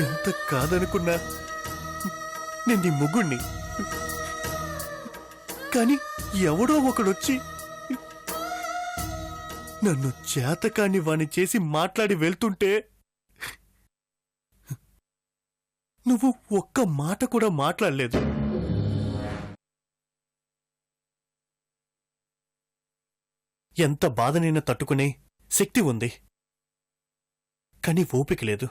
ఎంత కాదనుకున్నా నేను నీ మొగుణ్ణి. కానీ ఎవడో ఒకడొచ్చి నన్ను చేతకాని వాణ్ణి చేసి మాట్లాడి వెళ్తుంటే నువ్వు ఒక్క మాట కూడా మాట్లాడలేదు. ఎంత బాధనైనా తట్టుకునే శక్తి ఉంది, కానీ ఓపిక లేదు.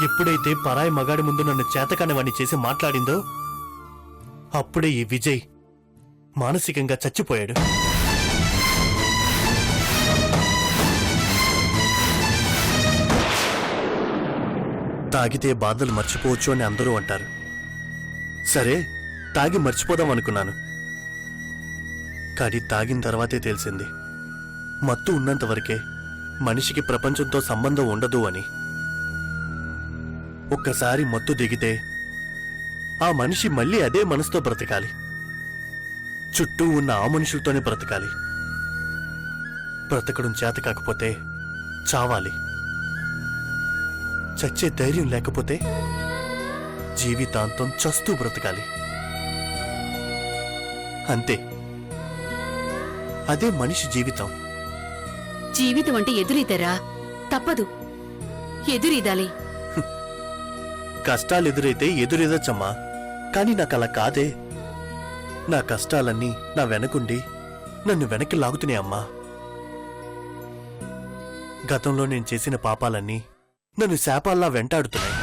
ఎప్పుడైతే పరాయి మగాడి ముందు నన్ను చేతకానివాణ్ణి చేసి మాట్లాడిందో అప్పుడే ఈ విజయ్ మానసికంగా చచ్చిపోయాడు. తాగితే బాధలు మర్చిపోవచ్చు అని అందరూ అంటారు. సరే, తాగి మర్చిపోదాం అనుకున్నాను. కానీ తాగిన తర్వాతే తెలిసింది మత్తు ఉన్నంతవరకే మనిషికి ప్రపంచంతో సంబంధం ఉండదు అని. ఒక్కసారి మత్తు దిగితే ఆ మనిషి మళ్ళీ అదే మనసుతో బ్రతకాలి, చుట్టూ ఉన్న ఆ మనుషులతోనే బ్రతకాలి. బ్రతకడం చేత కాకపోతే చావాలి. చచ్చే ధైర్యం లేకపోతే జీవితాంతం చస్తూ బ్రతకాలి. అంతే, అదే మనిషి జీవితం. జీవితం అంటే ఎదురీతరా, తప్పదు, ఎదురీదాలి. కష్టాలు ఎదురైతే ఎదురెదచ్చమ్మా, కానీ నాకలా కాదే. నా కష్టాలన్నీ నా వెనకుండి నన్ను వెనక్కి లాగుతున్నాయి అమ్మా. గతంలో నేను చేసిన పాపాలన్నీ నన్ను శాపాల్లా వెంటాడుతున్నాయి.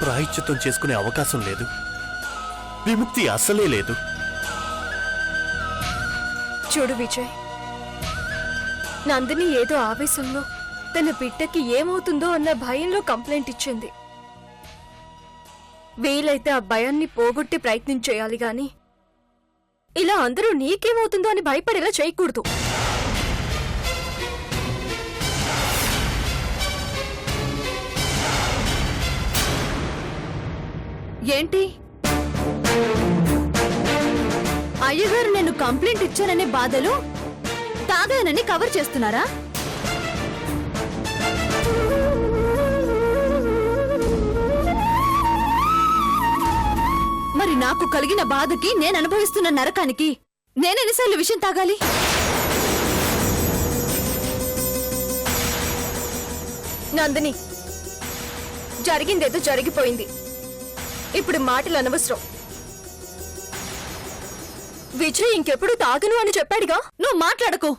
ప్రాయశ్చిత్తం చేసుకునే అవకాశం లేదు, విముక్తి అసలే లేదు. చూడు విజయ్, నందిని ఏదో ఆవేశంలో తన బిడ్డకి ఏమవుతుందో అన్న భయంలో కంప్లైంట్ ఇచ్చింది. వీలైతే ఆ భయాన్ని పోగొట్టి ప్రయత్నం చేయాలి గాని ఇలా అందరూ నీకేమవుతుందో అని భయపడేలా చేయకూడదు. ఏంటి అయ్యగారు నేను కంప్లైంట్ ఇచ్చాననే బాధలు తాగానని కవర్ చేస్తున్నారా? మరి నాకు కలిగిన బాధకి నేను అనుభవిస్తున్న నరకానికి నేనెన్నిసార్లు విషయం తాగాలి? నందిని, జరిగిందేదో జరిగిపోయింది. ఇప్పుడు మాటలు అనవసరం. విజయ్ ఇంకెప్పుడు తాగను అని చెప్పాడుగా. నువ్వు మాట్లాడకు.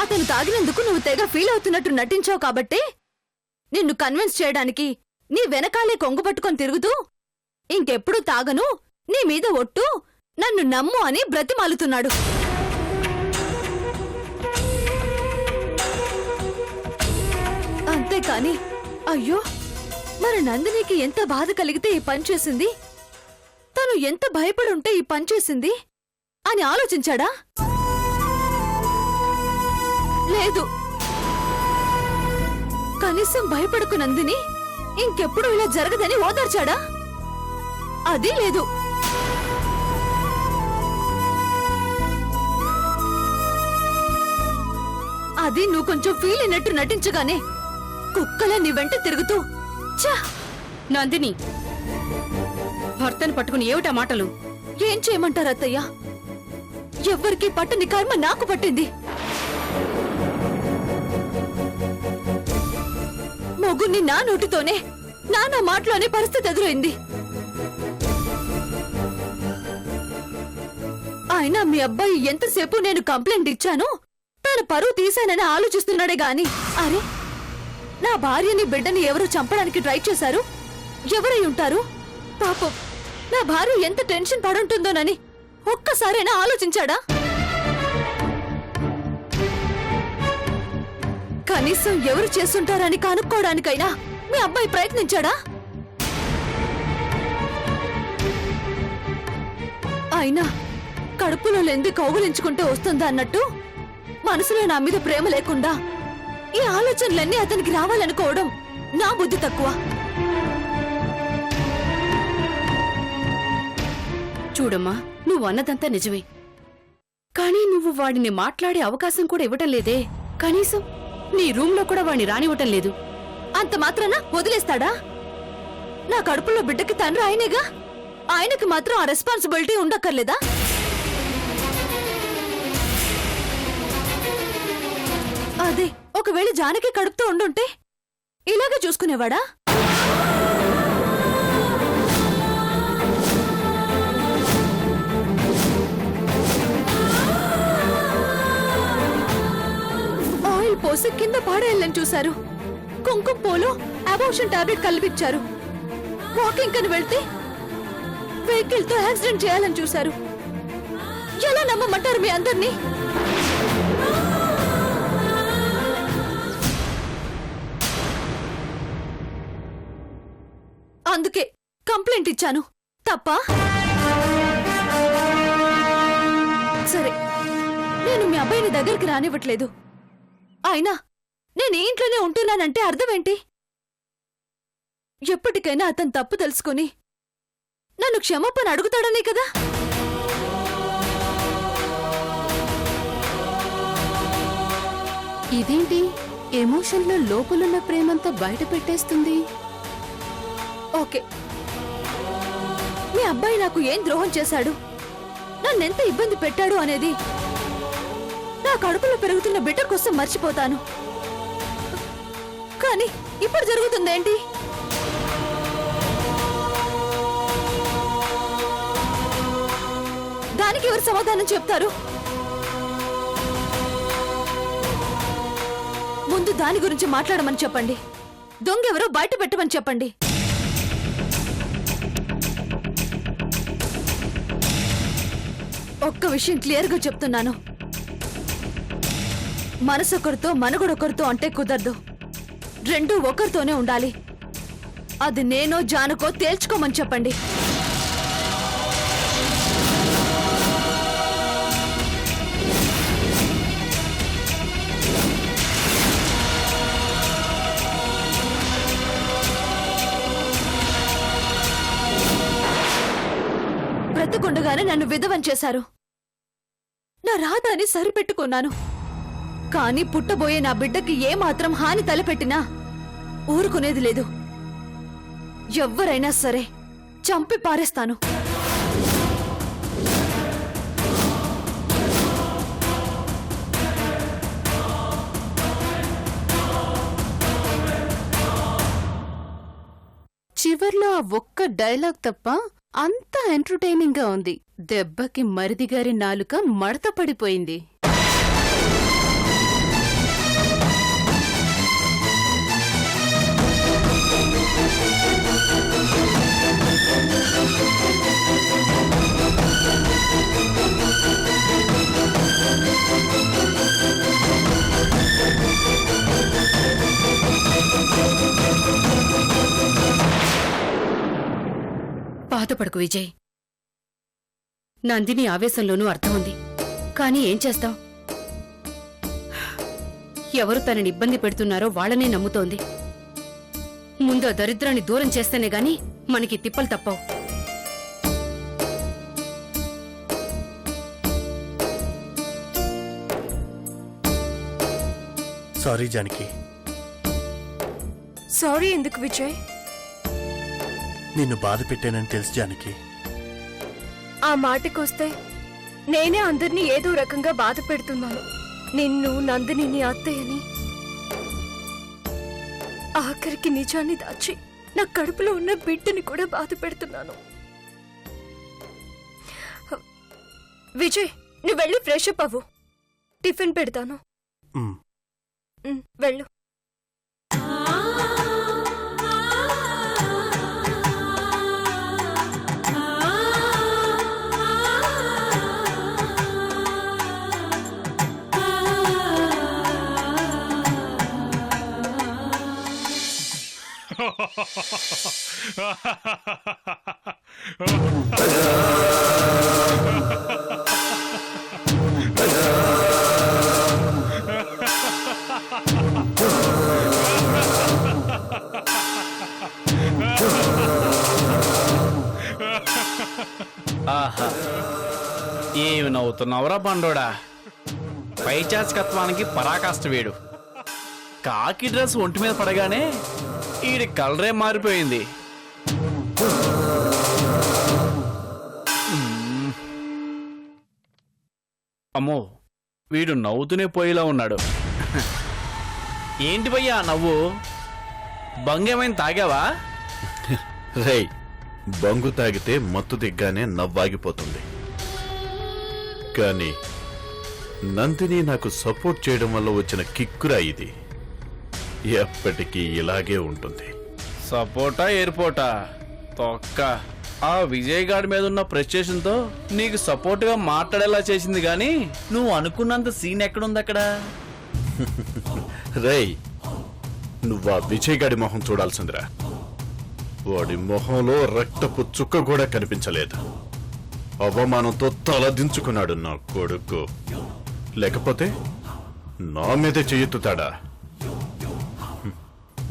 అతను తాగినందుకు నువ్వు తెగ ఫీల్ అవుతున్నట్టు నటించావు కాబట్టి నిన్ను కన్విన్స్ చేయడానికి నీ వెనకాలే కొంగుపట్టుకొని తిరుగుతూ ఇంకెప్పుడు తాగను, నీ మీద ఒట్టు, నన్ను నమ్ము అని బ్రతిమాలుతున్నాడు. అంతేకాని అయ్యో మరి నందినికి ఎంత బాధ కలిగితే ఈ పని చేసింది, తను ఎంత భయపడుంటే ఈ పని చేసింది అని ఆలోచించాడా? లేదు. కనీసం భయపడకు నందిని, ఇంకెప్పుడు ఇలా జరగదని ఓదార్చాడా? అది లేదు. అది నువ్వు కొంచెం ఫీల్ అయినట్టు నటించగానే కుక్కలా నీ వెంట తిరుగుతూ చా. నందిని, భర్తను పట్టుకుని ఏమిటా మాటలు? ఏం చేయమంటారు అత్తయ్య? ఎవ్వరికీ పట్టని కర్మ నాకు పట్టింది. మొగుణ్ణి నా నోటితోనే నా మాటలోనే పరిస్థితి ఎదురైంది. అయినా మీ అబ్బాయి ఎంతసేపు నేను కంప్లైంట్ ఇచ్చాను, తన పరువు తీశానని ఆలోచిస్తున్నాడే గాని, అరే నా భార్యని బిడ్డని ఎవరో చంపడానికి ట్రై చేశారు, ఎవరై ఉంటారు? పాపం నా భార్య ఎంత టెన్షన్ పడుంటుందోనని ఒక్కసారైనా ఆలోచించాడా? కనీసం ఎవరు చేస్తుంటారని కనుక్కోవడానికైనా మీ అబ్బాయి ప్రయత్నించాడా? అయినా కడుపులో లెంది కౌగులించుకుంటే వస్తుందా అన్నట్టు మనసులో నా మీద ప్రేమ లేకుండా ఈ ఆలోచనలన్నీ అతనికి రావాలనుకోవడం నా బుద్ధి తక్కువ. చూడమ్మా, నువ్వు అన్నదంతా నిజమే. కానీ నువ్వు వాడిని మాట్లాడే అవకాశం కూడా ఇవ్వటం లేదే. కనీసం నీ రూంలో కూడా వాడిని రానివ్వటం లేదు. అంత మాత్రాన వదిలేస్తాడా? నా కడుపులో బిడ్డకి తండ్రి ఆయనేగా. ఆయనకి మాత్రం ఆ రెస్పాన్సిబిలిటీ ఉండక్కర్లేదా? అదే ఒకవేళ జానకి కడుపుతో ఉండుంటే ఇలాగే చూసుకునేవాడా? ఆయిల్ పోసి కింద పాడేయాలని చూశారు. కుంకుమ పోలో అబార్షన్ టాబ్లెట్ కలిపించారు. వాకింగ్ కని వెళ్తే వెహికల్ తో యాక్సిడెంట్ చేయాలని చూశారు. ఎలా నమ్మమంటారు మీ అందరినీ? అందుకే కంప్లైంట్ ఇచ్చాను. తప్ప? సరే, నేను మీ అబ్బాయిని దగ్గరికి రానివ్వట్లేదు. అయినా నేను ఈ ఇంట్లోనే ఉంటున్నానంటే అర్థమేంటి? ఎప్పటికైనా అతను తప్పు తెలుసుకుని నన్ను క్షమాపణ అడుగుతాడనే కదా. ఇదేంటి ఎమోషన్లో లోపలున్న ప్రేమంతా బయట పెట్టేస్తుంది? ఓకే, మీ అబ్బాయి నాకు ఏం ద్రోహం చేశాడు, నన్నెంత ఇబ్బంది పెట్టాడు అనేది నా కడుపులో పెరుగుతున్న బిడ్డ కోసం మర్చిపోతాను. కానీ ఇప్పుడు జరుగుతుందేంటి? దానికి ఎవరు సమాధానం చెప్తారు? ముందు దాని గురించి మాట్లాడమని చెప్పండి. దొంగెవరో బయట పెట్టమని చెప్పండి. ఒక్క విషయం క్లియర్గా చెప్తున్నాను. మనసొకరితో మనుగడొకరితో అంటే కుదరదు. రెండూ ఒకరితోనే ఉండాలి. అది నేనో జానుకో తేల్చుకోమని చెప్పండి. బ్రతకుండగానే నన్ను విధవం చేశారు. నా రాధాని సరిపెట్టుకున్నాను. కానీ పుట్టబోయే నా బిడ్డకి ఏమాత్రం హాని తలపెట్టినా ఊరుకునేది లేదు. ఎవ్వరైనా సరే చంపి పారేస్తాను. చివర్లో ఆ ఒక్క డైలాగ్ తప్ప అంతా ఎంటర్టైనింగ్ గా ఉంది. దెబ్బకి మరిదిగారి నాలుక మడత పడిపోయింది. బాధపడకు విజయ్. నందిని ఆవేశంలోనూ అర్థం ఉంది. కానీ ఏం చేస్తాం? ఎవరు తనని ఇబ్బంది పెడుతున్నారో వాళ్ళనే నమ్ముతోంది. ముందు ఆ దరిద్రాన్ని దూరం చేస్తేనే గాని మనకి తిప్పలు తప్పవు. సారీ జానకి. సారీ ఎందుకు విజయ్? నిన్ను బాధ పెట్టానని తెలుసు జానకి. ఆ మాటకొస్తే నేనే అందరినీ ఏదో రకంగా బాధ పెడుతున్నాను. నిన్ను, నందిని, అత్తయ్యని, ఆఖరికి నిజాన్ని దాచి నా కడుపులో ఉన్న బిడ్డని కూడా బాధ పెడుతున్నాను. విజయ్, నువ్వు వెళ్ళి ఫ్రెష్ అప్ అవ్వు. టిఫిన్ పెడతాను. ఉమ్. వెళ్ళు. ఏమి నవ్వుతున్నావురా బండోడా? పైచాచికత్వానికి పరాకాష్ట వీడు. కాకి డ్రెస్ ఒంటి మీద పడగానే ఈడి కలరే మారిపోయింది. అమ్మో, వీడు నవ్వుతూనే పోయేలా ఉన్నాడు. ఏంటి భయ్యా నవ్వు? బంగేమైనా తాగావా? రేయ్, బంగు తాగితే మత్తు దిగ్గానే నవ్వాగిపోతుంది. కానీ నందిని నాకు సపోర్ట్ చేయడం వల్ల వచ్చిన కిక్కురా ఇది. ఎప్పటికీ ఇలాగే ఉంటుంది. సపోటా ఎయిర్పోర్టా తొక్క. ఆ విజయ్ గాడి మీద ఉన్న ప్రెస్టేషన్తో నీకు సపోర్ట్ గా మాట్లాడేలా చేసింది గాని నువ్వు అనుకున్నంత సీన్ ఎక్కడుంది అక్కడ? రేయ్, నువ్వా విజయ్ గాడి మొహం చూడాల్సిందిరా. వాడి మొహంలో రక్తపు చుక్క కూడా కనిపించలేదు. అవమానంతో తలదించుకున్నాడు నా కొడుకు. లేకపోతే నా మీదే చెయ్యెత్తుతాడా?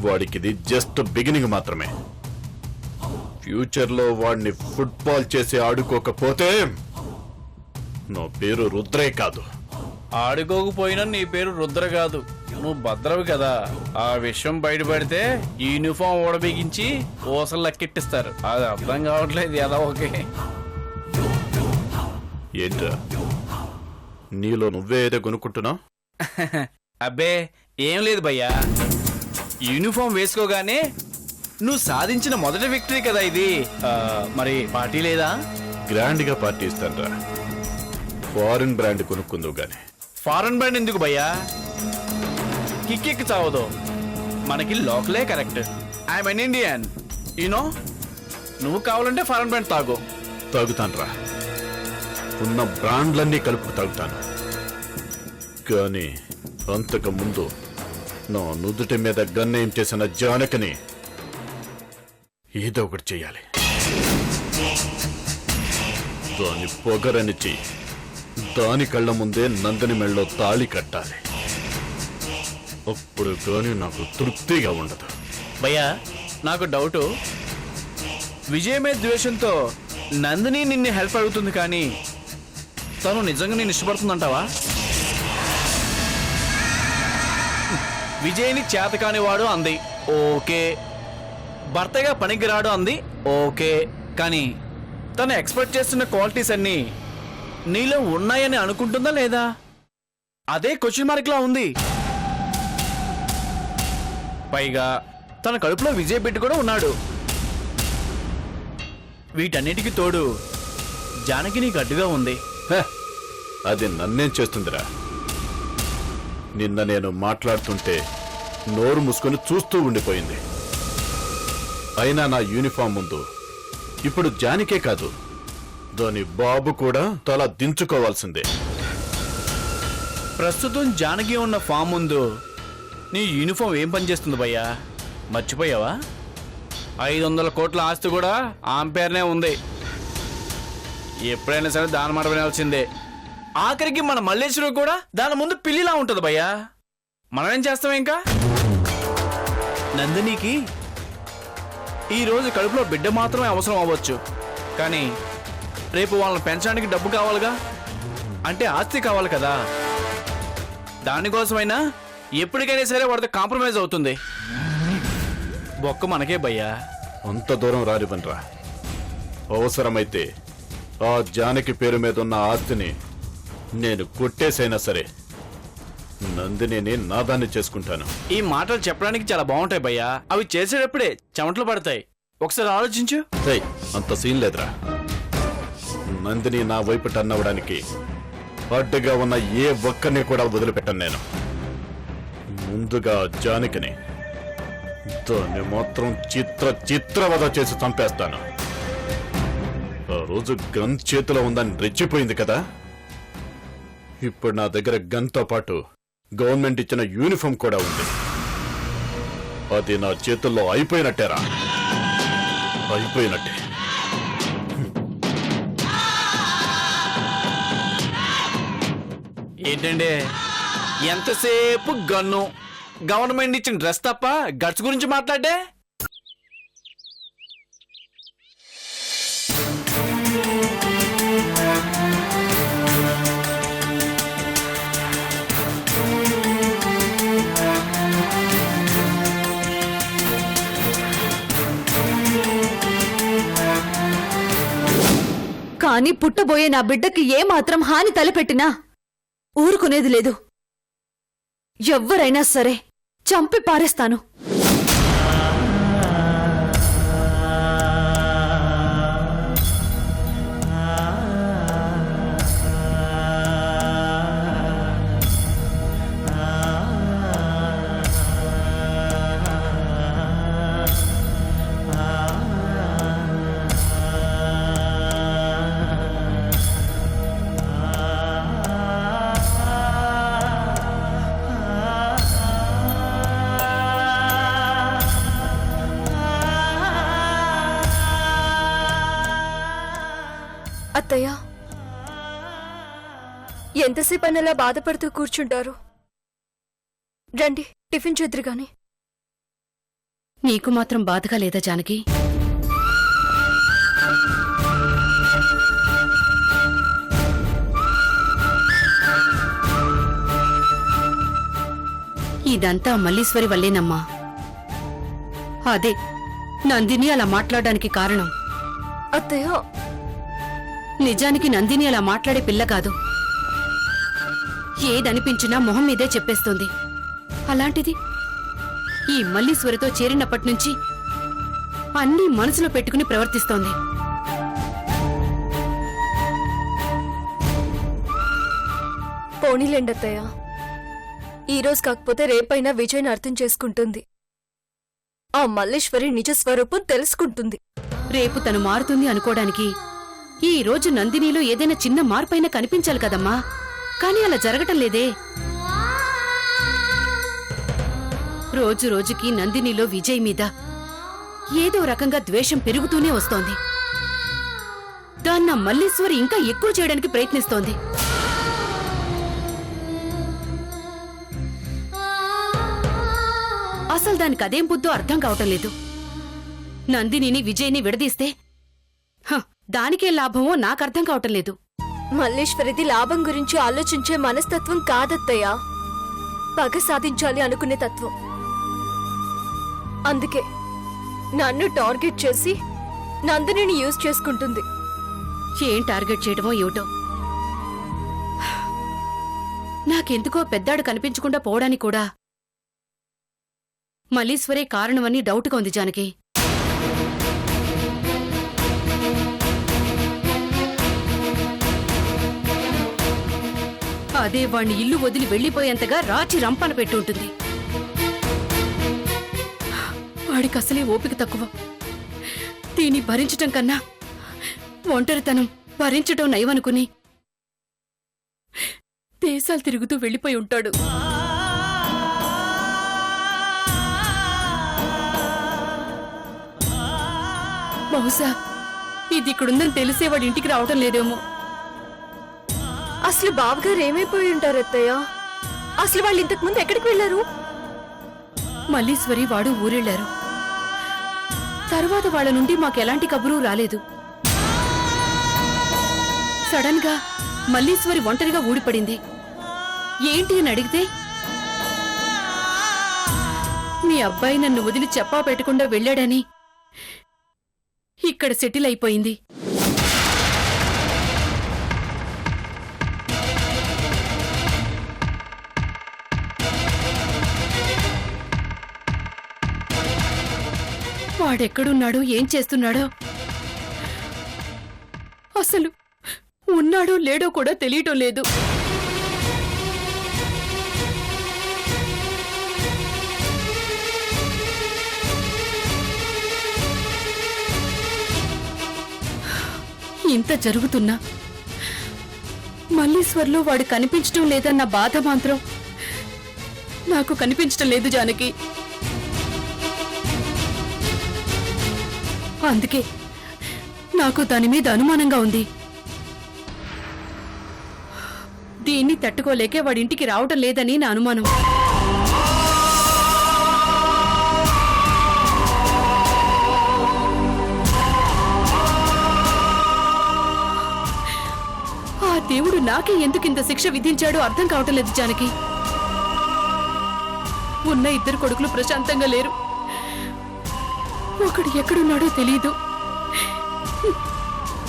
వాడికిది జస్ట్ బిగినింగ్ మాత్రమే. ఫ్యూచర్లో వాడిని ఫుట్బాల్ చేసి ఆడుకోకపోతే నా పేరు రుద్రే కాదు. ఆడుకోకపోయినా నీ పేరు రుద్ర కాదు, నువ్వు భద్రవి కదా. ఆ విషయం బయటపడితే ఈ యూనిఫామ్ ఓడబిగించి ఓసలు లెక్కెట్టిస్తారు. అది అర్థం కావట్లేదు ఎలా. ఓకే ఏంట్రా, నీలో నువ్వే ఏదో కొనుక్కుంటున్నావు? అబ్బే ఏం లేదు భయ్యా, యూనిఫామ్ వేసుకోగానే నువ్వు సాధించిన మొదటి విక్టరీ కదా ఇది. మరి పార్టీ లేదా? గ్రాండ్ గా పార్టీ ఇస్తాన్రా. ఫారిన్ బ్రాండ్ కొనుక్కుందువు గాని. ఫారెన్ బ్రాండ్ ఎందుకు భయ్యా? కిక్కెక్కి చావదు, మనకి లోకలే correct. I'm an Indian you know. నువ్వు కావాలంటే ఫారెన్ బ్రాండ్ తాగు. తాగుతాన్రా, ఉన్న బ్రాండ్లన్నీ కలుపు తాగుతాను. కానీ అంతకు ముందు నా నుదుటి మీద గన్నేం చేసిన జానకిని ఏదో ఒకటి చెయ్యాలి. దాని పొగరనిచ్చి దాని కళ్ళ ముందే నందిని మెళ్ళలో తాళి కట్టాలి. అప్పుడు కానీ నాకు తృప్తిగా ఉండదు. భయ్యా నాకు డౌటు, విజయ్ మీద ద్వేషంతో నందిని నిన్ను హెల్ప్ అడుగుతుంది కానీ తను నిజంగా నేను ఇష్టపడుతుందంటావా? విజయ్ని చేతకానివాడు అంది, ఓకే. భర్తగా పనికిరాడు అంది, ఓకే. కానీ తను ఎక్స్పెక్ట్ చేస్తున్న క్వాలిటీస్ అన్నీ నీలో ఉన్నాయని అనుకుంటుందా లేదా? అదే క్వశ్చన్ మార్క్ లా ఉంది. పైగా తన కడుపులో విజయ్ బిడ్డ కూడా ఉన్నాడు. వీటన్నిటికీ తోడు జానకి నీకు అడ్డుగా ఉంది. హ, అది నన్నేం చేస్తుందిరా? నిన్న నేను మాట్లాడుతుంటే నోరు మూసుకొని చూస్తూ ఉండిపోయింది. అయినా నా యూనిఫామ్ ముందు ఇప్పుడు జానికే కాదు, దాని బాబు కూడా తల దించుకోవాల్సిందే. ప్రస్తుతం జానకి ఉన్న ఫామ్ ముందు నీ యూనిఫామ్ ఏం పనిచేస్తుంది భయ్యా? మర్చిపోయావా? 500 కోట్ల ఆస్తి కూడా ఆమె పేరునే ఉంది. ఎప్పుడైనా సరే దాని మాట వినాల్సిందే. ఆఖరికి మన మల్లేశ్వరం కూడా దాని ముందు పిల్లిలా ఉంటుంది భయ్యా. మనం ఏం చేస్తాం ఇంకా? నందినికి ఈరోజు కడుపులో బిడ్డ మాత్రమే అవసరం అవ్వచ్చు, కానీ రేపు వాళ్ళని పెంచడానికి డబ్బు కావాలిగా, అంటే ఆస్తి కావాలి కదా. దానికోసమైనా ఎప్పటికైనా సరే వాడితో కాంప్రమైజ్ అవుతుంది. బొక్క మనకే భయ్యా. అంత దూరం రానివ్వనరా. అవసరమైతే ఆ జానకి పేరు మీద ఉన్న ఆస్తిని నేను కొట్టేసైనా సరే నందిని నాదాన్ని చేసుకుంటాను. ఈ మాటలు చెప్పడానికి చాలా బాగుంటాయి భయ్యా, అవి చేసేటప్పుడే చెమటలు పడతాయి. ఒకసారి ఆలోచించు. అంత సీన్ లేదురా. నందిని నా వైపు టర్న్ అవ్వడానికి అడ్డుగా ఉన్న ఏ ఒక్కరిని కూడా వదిలిపెట్టను నేను. ముందుగా జానకిని, దాన్ని మాత్రం చిత్రవద చేసి చంపేస్తాను. ఆ రోజు గన్ చేతిలో ఉందని రెచ్చిపోయింది కదా, ఇప్పుడు నా దగ్గర గన్తో పాటు గవర్నమెంట్ ఇచ్చిన యూనిఫామ్ కూడా ఉంది. అది నా చేతుల్లో అయిపోయినట్టేరా, అయిపోయినట్టే. ఏంటండి ఎంతసేపు గన్ను, గవర్నమెంట్ ఇచ్చిన డ్రెస్ తప్ప గట్స్ గురించి మాట్లాడే? కానీ పుట్టబోయే నా బిడ్డకి ఏమాత్రం హాని తలపెట్టినా ఊరుకునేది లేదు. ఎవ్వరైనా సరే చంపి పారేస్తాను. అత్తయ్య, ఎంతసేపు అలా బాధపడుతూ కూర్చుంటారు? రండి, టిఫిన్ చేద్దరు గాని. నీకు మాత్రం బాధగా లేదా జానకి? ఇదంతా మల్లీశ్వరి వల్లేనమ్మా. అదే నందిని అలా మాట్లాడడానికి కారణం. అత్తయ్య, నిజానికి నందిని అలా మాట్లాడే పిల్ల కాదు. ఏదనిపించినా మొహం మీదే చెప్పేస్తుంది. అలాంటిది ఈ మల్లీశ్వరితో చేరినప్పటి నుంచి అన్నీ మనసులో పెట్టుకుని ప్రవర్తిస్తోంది. పోనీలేండి అత్తయ్య, ఈరోజు కాకపోతే రేపైనా విజయ్ని అర్థం చేసుకుంటుంది. ఆ మల్లేశ్వరి నిజ స్వరూపం తెలుసుకుంటుంది. రేపు తను మారుతుంది అనుకోవడానికి ఈ రోజు నందినిలో ఏదైనా చిన్న మార్పైనా కనిపించాలి కదమ్మా. కానీ అలా జరగటం లేదే. రోజు రోజుకి నందినిలో విజయ్ మీద ఏదో రకంగా ద్వేషం పెరుగుతూనే వస్తోంది. దాన్న మల్లీశ్వరి ఇంకా ఎక్కువ చేయడానికి ప్రయత్నిస్తోంది. అసలు దానికి అదేం బుద్ధో అర్థం కావటం లేదు. నందినిని విజయ్ని విడదీస్తే దానికేం లాభమో నాకర్థం కావటం లేదు. మల్లేశ్వరిది లాభం గురించి ఆలోచించే మనస్తత్వం కాదత్తయ్య, పగ సాధించాలి అనుకునే తత్వం. అందుకే నన్ను టార్గెట్ చేసి నందినిని యూజ్ చేసుకుంటుంది. ఏం టార్గెట్ చేయడమో ఏమిటో. నాకెందుకో పెద్దాడు కనిపించకుండా పోవడానికి కూడా మల్లీశ్వరే కారణమని డౌట్గా ఉంది జానకి. అదే వాణ్ణి ఇల్లు వదిలి వెళ్లిపోయేంతగా రాచి రంపన పెట్టి ఉంటుంది. వాడికి అసలే ఓపిక తక్కువ. దీన్ని భరించటం కన్నా ఒంటరితనం భరించటం నయమనుకుని దేశాలు తిరుగుతూ వెళ్లిపోయి ఉంటాడు. బహుశా ఇది ఇక్కడుందని తెలిసే వాడి ఇంటికి రావటం లేదేమో. అసలు బావగారు ఏమైపోయి ఉంటారు అత్తయ్య? అసలు వాళ్ళు ఇంతకు ముందు ఎక్కడికి వెళ్లారు? మల్లీశ్వరి వాడు ఊరెళ్లారు. తరువాత వాళ్ళ నుండి మాకెలాంటి కబురు రాలేదు. సడన్ గా మల్లీశ్వరి ఒంటరిగా ఊడిపడింది. ఏంటి అని అడిగితే మీ అబ్బాయి నన్ను వదిలి చెప్పా పెట్టకుండా వెళ్ళాడని ఇక్కడ సెటిల్ అయిపోయింది. వాడెక్కడున్నాడో ఏం చేస్తున్నాడో, అసలు ఉన్నాడో లేడో కూడా తెలియటం లేదు. ఇంత జరుగుతున్నా మల్లీశ్వర్లో వాడు కనిపించటం లేదన్న బాధ మాత్రం నాకు కనిపించటం లేదు జానకి. అందుకే నాకు దాని మీద అనుమానంగా ఉంది. దీన్ని తట్టుకోలేకే వాడింటికి రావటం లేదని నా అనుమానం. ఆ దేవుడు నాకే ఎందుకింత శిక్ష విధించాడో అర్థం కావటం లేదు జానకి. ఉన్న ఇద్దరు కొడుకులు ప్రశాంతంగా లేరు. ఒకడు ఎక్కడున్నాడో తెలీదు,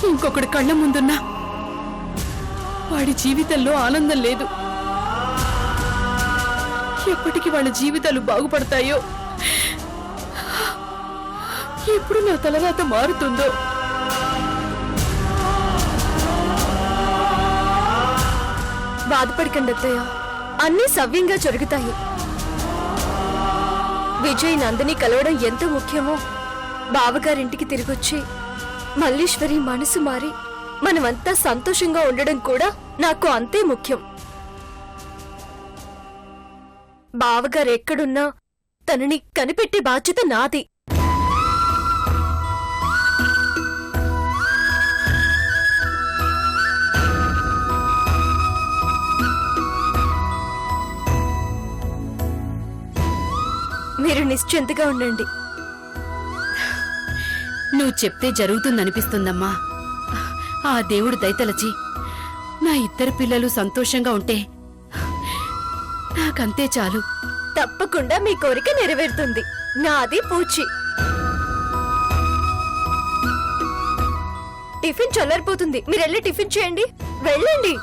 ఇంకొకటి కళ్ళ ముందున్నా వాడి జీవితంలో ఆనందం లేదు. ఎప్పటికి వాళ్ళ జీవితాలు బాగుపడతాయో, ఎప్పుడు నా తలరాత మారుతుందో. బాధపడకండి అత్తయ్య, అన్నీ సవ్యంగా జరుగుతాయి. విజయ్ నందిని కలవడం ఎంత ముఖ్యమో, బావగారింటికి తిరిగొచ్చి మల్లీశ్వరి మనసు మారి మనమంతా సంతోషంగా ఉండడం కూడా నాకు అంతే ముఖ్యం. బావగారు ఎక్కడున్నా తనని కనిపెట్టే బాధ్యత నాది. మీరు నిశ్చింతగా ఉండండి. నువ్వు చెప్తే జరుగుతుందనిపిస్తుందమ్మా. ఆ దేవుడు దయతలచి నా ఇద్దరు పిల్లలు సంతోషంగా ఉంటే నాకంతే చాలు. తప్పకుండా మీ కోరిక నెరవేరుతుంది. నాది పూచి. టిఫిన్ చల్లారిపోతుంది, మీరెళ్ళి టిఫిన్ చేయండి. వెళ్ళండి.